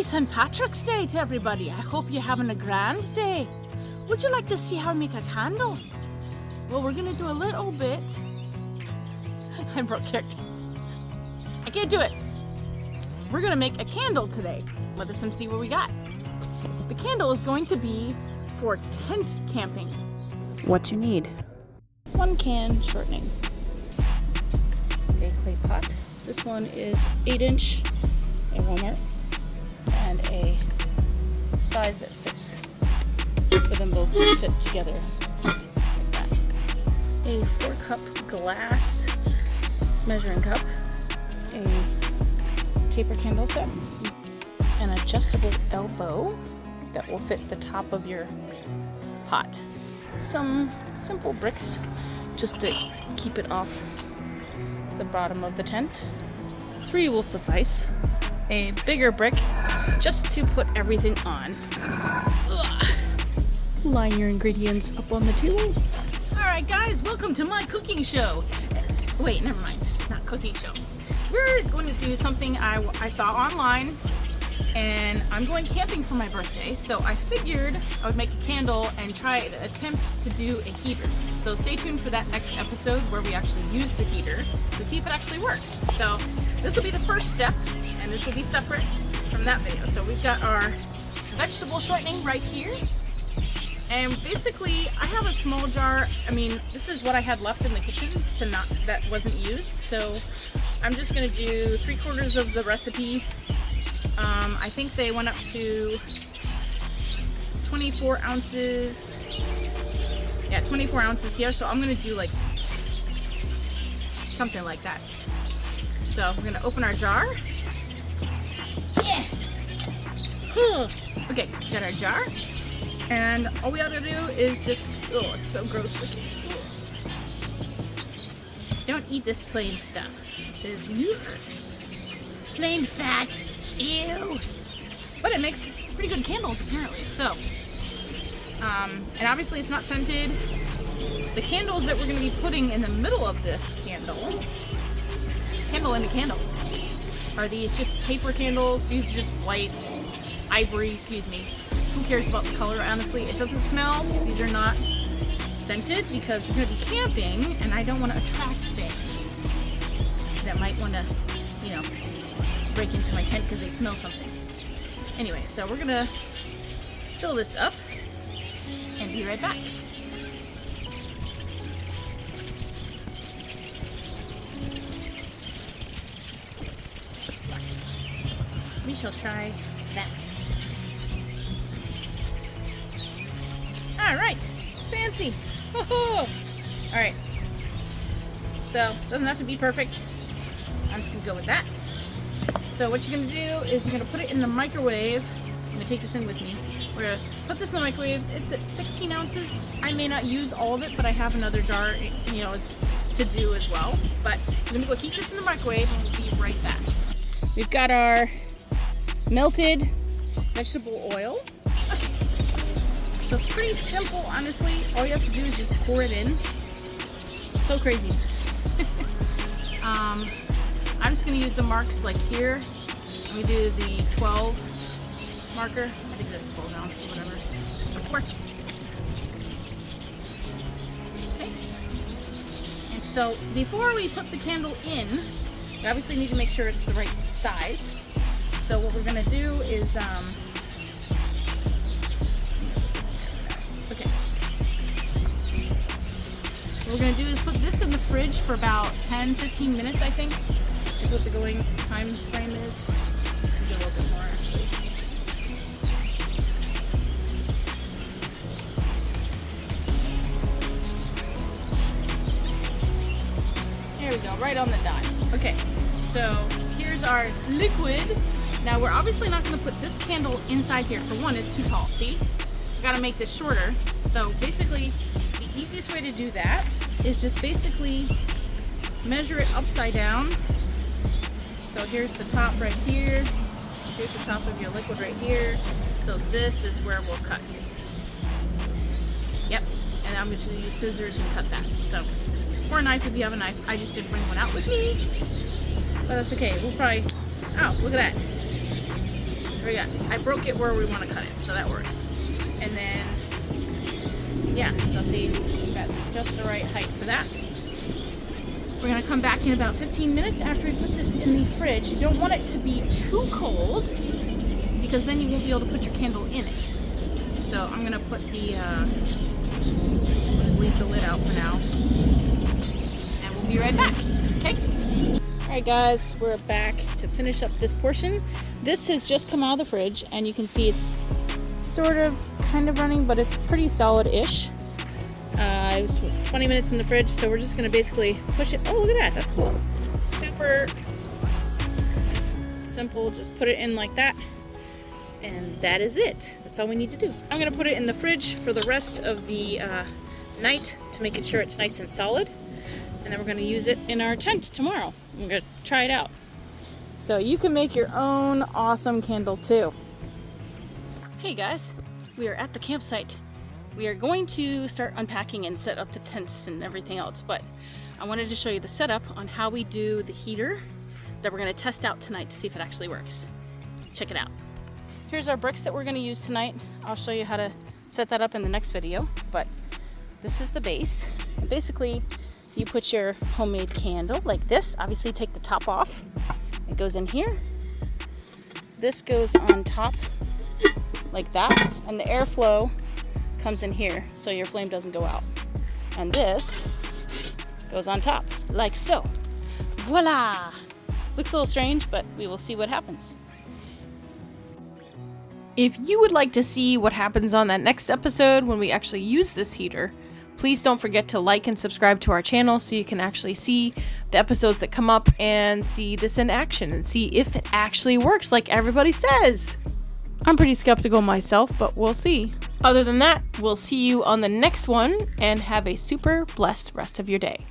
Happy St. Patrick's Day to everybody. I hope you're having a grand day. Would you like to see how I make a candle? Well, we're gonna do a little bit. I broke character. I can't do it. We're gonna make a candle today. Let us see what we got. The candle is going to be for tent camping. What you need: 1 can shortening, a clay pot. This one is 8-inch at Walmart, and a size that fits for them both to fit together like that. A 4-cup glass measuring cup, a taper candle set, an adjustable elbow that will fit the top of your pot. Some simple bricks just to keep it off the bottom of the tent. 3 will suffice. A bigger brick just to put everything on. Ugh. Line your ingredients up on the table. Alright guys, welcome to my cooking show. Wait, never mind, not cooking show. We're going to do something I saw online, and I'm going camping for my birthday, so I figured I would make a candle and try to attempt to do a heater. So stay tuned for that next episode where we actually use the heater to see if it actually works. So this will be the first step, and this will be separate from that video. So we've got our vegetable shortening right here. And basically, I have a small jar. I mean, this is what I had left in the kitchen that wasn't used. So I'm just gonna do 3/4 of the recipe. I think they went up to 24 ounces. Yeah, 24 ounces here. So I'm gonna do like something like that. So we're gonna open our jar. Yeah. Okay, got our jar. And all we ought to do is just, oh, it's so gross looking. Don't eat this plain stuff. It says, ew. Plain fat, ew. But it makes pretty good candles, apparently. So, and obviously it's not scented. The candles that we're going to be putting in the middle of this candle into candle, are these just taper candles. These are just white, ivory, excuse me. Who cares about the color, honestly? It doesn't smell. These are not scented because we're going to be camping, and I don't want to attract things that might want to, you know, break into my tent because they smell something. Anyway, so we're going to fill this up and be right back. We shall try that. Alright, fancy. Alright, so doesn't have to be perfect. I'm just gonna go with that. So what you're gonna do is you're gonna put it in the microwave. I'm gonna take this in with me. We're gonna put this in the microwave. It's at 16 ounces. I may not use all of it, but I have another jar, you know, to do as well. But we're gonna go heat this in the microwave, and we'll be right back. We've got our melted vegetable oil. Okay. So it's pretty simple, honestly. All you have to do is just pour it in. So crazy. I'm just going to use the marks like here. Let me do the 12 marker. I think that's 12 ounces, whatever. Okay. And so before we put the candle in, we obviously need to make sure it's the right size. So what we're going to do is, what we're going to do is put this in the fridge for about 10-15 minutes, I think, is what the going time frame is. Maybe a little bit more, actually. There we go, right on the dot. Okay, so here's our liquid. Now we're obviously not going to put this candle inside here. For one, it's too tall, see? We've got to make this shorter. So basically, the easiest way to do that is just basically measure it upside down. So here's the top right here. Here's the top of your liquid right here. So this is where we'll cut. Yep, and I'm just going to use scissors and cut that. So, or a knife if you have a knife. I just didn't bring one out with me. But that's okay. We'll probably, oh, look at that. we got, I broke it where we want to cut it, so that works. And then, yeah, so see, we got just the right height for that. We're gonna come back in about 15 minutes after we put this in the fridge. You don't want it to be too cold because then you won't be able to put your candle in it. So I'm gonna put the, we'll just leave the lid out for now. And we'll be right back, okay? Alright guys, we're back to finish up this portion. This has just come out of the fridge and you can see it's sort of kind of running, but it's pretty solid-ish. It was 20 minutes in the fridge, so we're just going to basically push it. Oh, look at that. That's cool. Super simple. Just put it in like that. And that is it. That's all we need to do. I'm going to put it in the fridge for the rest of the night to make sure it's nice and solid. And then we're going to use it in our tent tomorrow. I'm going to try it out. So you can make your own awesome candle too. Hey guys, we are at the campsite. We are going to start unpacking and set up the tents and everything else, but I wanted to show you the setup on how we do the heater that we're going to test out tonight to see if it actually works. Check it out. Here's our bricks that we're going to use tonight. I'll show you how to set that up in the next video, but this is the base. And basically, you put your homemade candle like this. Obviously, take the top off. It goes in here. This goes on top like that, and the airflow comes in here so your flame doesn't go out. And this goes on top like so. Voila! Looks a little strange, but we will see what happens. If you would like to see what happens on that next episode when we actually use this heater, please don't forget to like and subscribe to our channel so you can actually see the episodes that come up and see this in action and see if it actually works like everybody says. I'm pretty skeptical myself, but we'll see. Other than that, we'll see you on the next one and have a super blessed rest of your day.